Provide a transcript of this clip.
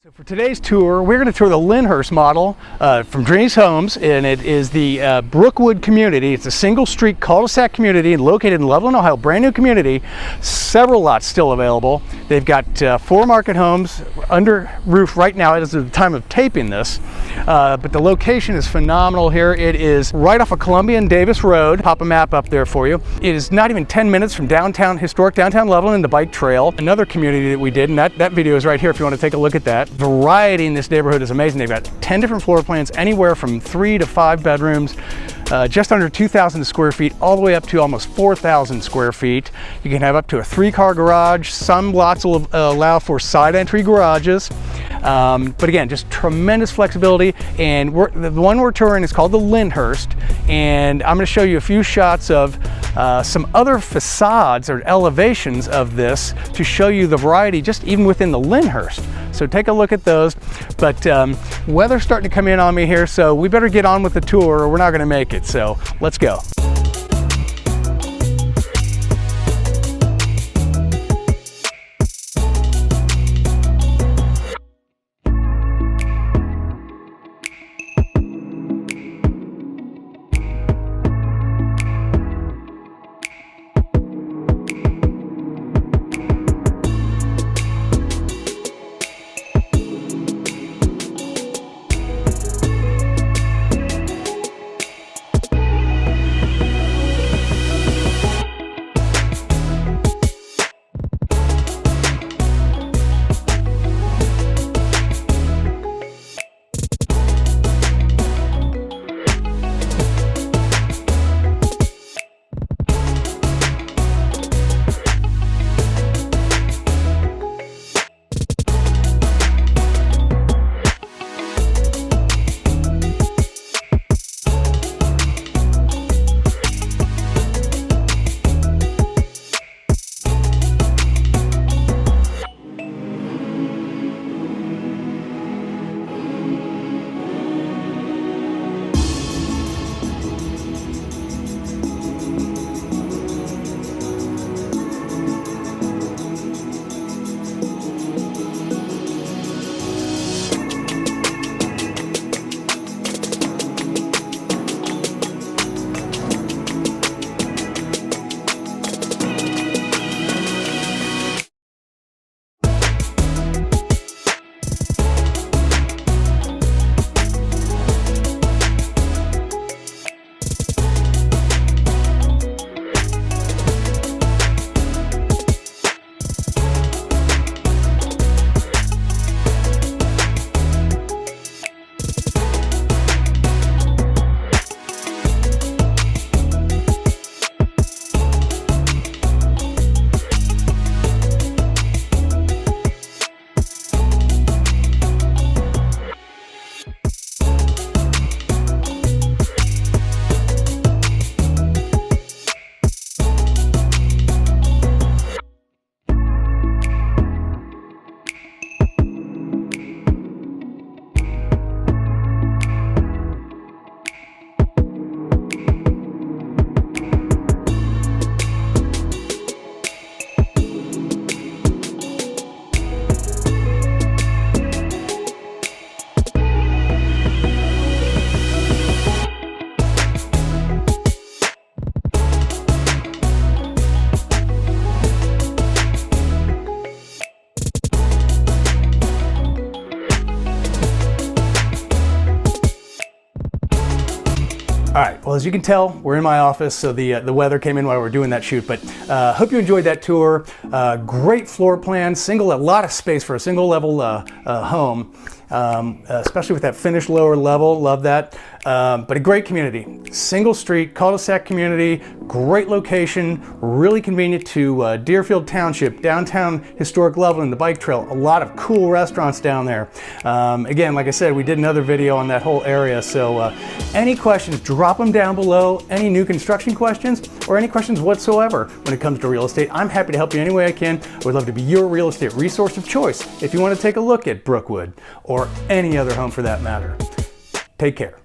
So for today's tour, we're going to tour the Lyndhurst model from Drees Homes, and it is the Brookwood community. It's a single street cul-de-sac community located in Loveland, Ohio, brand new community. Several lots still available. They've got 4 market homes under roof right now as of the time of taping this, but the location is phenomenal here. It is right off of Columbia and Davis Road. Pop a map up there for you. It is not even 10 minutes from historic downtown Loveland and the bike trail, another community that we did, and that video is right here if you want to take a look at that. Variety in this neighborhood is amazing. They've got 10 different floor plans, anywhere from 3 to 5 bedrooms, just under 2,000 square feet, all the way up to almost 4,000 square feet. You can have up to a 3-car garage. Some lots will allow for side entry garages. But again, just tremendous flexibility. And the one we're touring is called the Lyndhurst. And I'm going to show you a few shots of some other facades or elevations of this to show you the variety just even within the Lyndhurst. So take a look at those. But weather's starting to come in on me here, so we better get on with the tour or we're not going to make it. So let's go. All right, well, as you can tell, we're in my office, so the weather came in while we were doing that shoot, but hope you enjoyed that tour. Great floor plan, a lot of space for a single level home, especially with that finished lower level, love that. But a great community, single street, cul-de-sac community, great location, really convenient to Deerfield Township, downtown historic Loveland, the bike trail, a lot of cool restaurants down there. Again, like I said, we did another video on that whole area, so any questions, drop them down below. Any new construction questions or any questions whatsoever when it comes to real estate, I'm happy to help you any way I can. I would love to be your real estate resource of choice if you want to take a look at Brookwood or any other home for that matter. Take care.